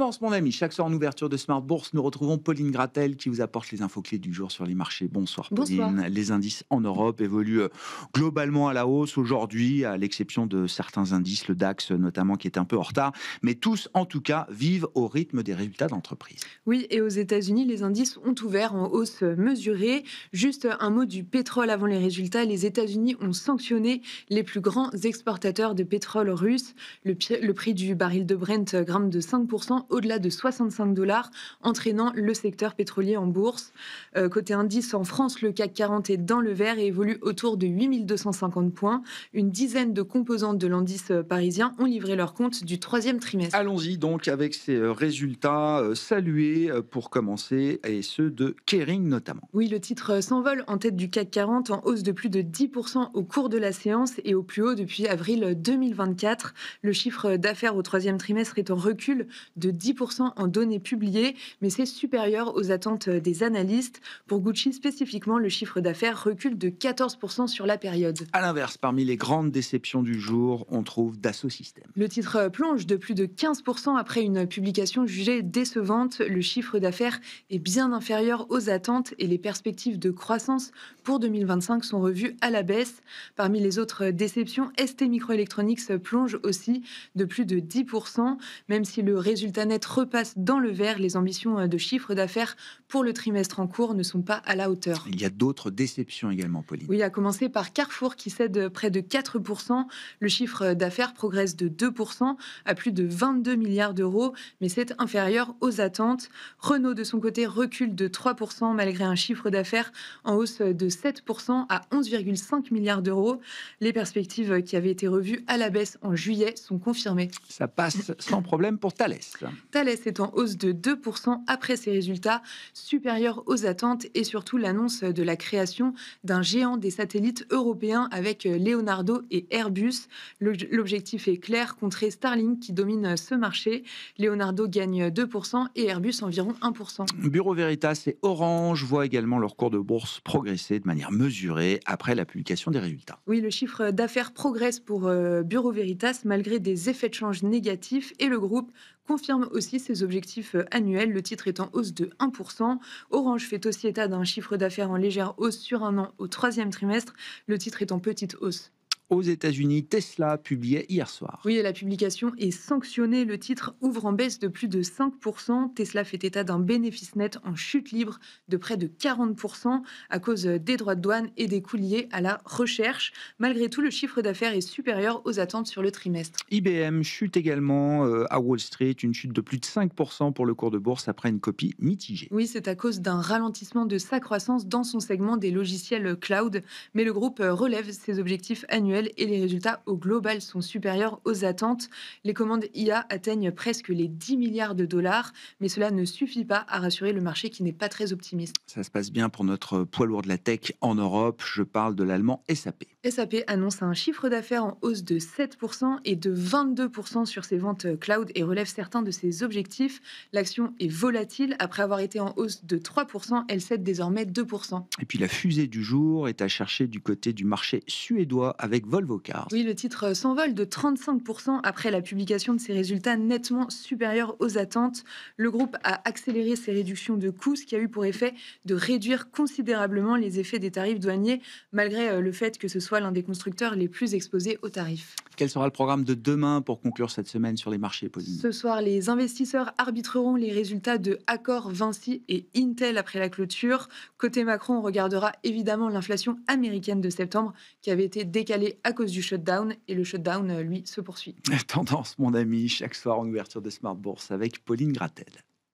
Tendance, mon ami. Chaque soir en ouverture de Smart Bourse, nous retrouvons Pauline Gratel qui vous apporte les infos clés du jour sur les marchés. Bonsoir Bonsoir. Pauline. Les indices en Europe évoluent globalement à la hausse aujourd'hui, à l'exception de certains indices, le DAX notamment qui est un peu en retard. Mais tous, en tout cas, vivent au rythme des résultats d'entreprise. Oui, et aux États-Unis, les indices ont ouvert en hausse mesurée. Juste un mot du pétrole avant les résultats. Les États-Unis ont sanctionné les plus grands exportateurs de pétrole russe. Le prix du baril de Brent grimpe de 5% au-delà de 65 dollars, entraînant le secteur pétrolier en bourse. Côté indice, en France, le CAC 40 est dans le vert et évolue autour de 8250 points. Une dizaine de composantes de l'indice parisien ont livré leur compte du troisième trimestre. Allons-y donc avec ces résultats salués pour commencer, et ceux de Kering notamment. Oui, le titre s'envole en tête du CAC 40 en hausse de plus de 10% au cours de la séance et au plus haut depuis avril 2024. Le chiffre d'affaires au troisième trimestre est en recul de 10% en données publiées, mais c'est supérieur aux attentes des analystes. Pour Gucci spécifiquement, le chiffre d'affaires recule de 14% sur la période. À l'inverse, parmi les grandes déceptions du jour, on trouve Dassault Systèmes. Le titre plonge de plus de 15% après une publication jugée décevante. Le chiffre d'affaires est bien inférieur aux attentes et les perspectives de croissance pour 2025 sont revues à la baisse. Parmi les autres déceptions, ST Microelectronics plonge aussi de plus de 10%. Même si le résultat net repasse dans le vert, les ambitions de chiffre d'affaires pour le trimestre en cours ne sont pas à la hauteur. Il y a d'autres déceptions également, Pauline. Oui, à commencer par Carrefour qui cède près de 4%. Le chiffre d'affaires progresse de 2% à plus de 22 milliards d'euros, mais c'est inférieur aux attentes. Renault, de son côté, recule de 3% malgré un chiffre d'affaires en hausse de 7% à 11,5 milliards d'euros. Les perspectives qui avaient été revues à la baisse en juillet sont confirmées. Ça passe sans problème pour Thales. Thales est en hausse de 2% après ses résultats supérieurs aux attentes et surtout l'annonce de la création d'un géant des satellites européens avec Leonardo et Airbus. L'objectif est clair, contrer Starlink qui domine ce marché. Leonardo gagne 2% et Airbus environ 1%. Bureau Veritas et Orange voient également leur cours de bourse progresser de manière mesurée après la publication des résultats. Oui, le chiffre d'affaires progresse pour Bureau Veritas malgré des effets de change négatifs et le groupe confirme aussi ses objectifs annuels. Le titre est en hausse de 1%. Orange fait aussi état d'un chiffre d'affaires en légère hausse sur un an au troisième trimestre. Le titre est en petite hausse. Aux États-Unis, Tesla publiait hier soir. Oui, et la publication est sanctionnée. Le titre ouvre en baisse de plus de 5%. Tesla fait état d'un bénéfice net en chute libre de près de 40% à cause des droits de douane et des coûts liés à la recherche. Malgré tout, le chiffre d'affaires est supérieur aux attentes sur le trimestre. IBM chute également à Wall Street, une chute de plus de 5% pour le cours de bourse après une copie mitigée. Oui, c'est à cause d'un ralentissement de sa croissance dans son segment des logiciels cloud. Mais le groupe relève ses objectifs annuels et les résultats au global sont supérieurs aux attentes. Les commandes IA atteignent presque les 10 milliards de dollars, mais cela ne suffit pas à rassurer le marché qui n'est pas très optimiste. Ça se passe bien pour notre poids lourd de la tech en Europe. Je parle de l'allemand SAP. SAP annonce un chiffre d'affaires en hausse de 7% et de 22% sur ses ventes cloud et relève certains de ses objectifs. L'action est volatile. Après avoir été en hausse de 3%, elle cède désormais 2%. Et puis la fusée du jour est à chercher du côté du marché suédois avec Volvo Cars. Oui, le titre s'envole de 35% après la publication de ses résultats nettement supérieurs aux attentes. Le groupe a accéléré ses réductions de coûts, ce qui a eu pour effet de réduire considérablement les effets des tarifs douaniers, malgré le fait que ce soit l'un des constructeurs les plus exposés aux tarifs. Quel sera le programme de demain pour conclure cette semaine sur les marchés, Pauline? Ce soir, les investisseurs arbitreront les résultats de Accor, Vinci et Intel après la clôture. Côté Macron, on regardera évidemment l'inflation américaine de septembre qui avait été décalée à cause du shutdown. Et le shutdown, lui, se poursuit. Tendance, mon ami, chaque soir en ouverture de Smart Bourse avec Pauline Gratel.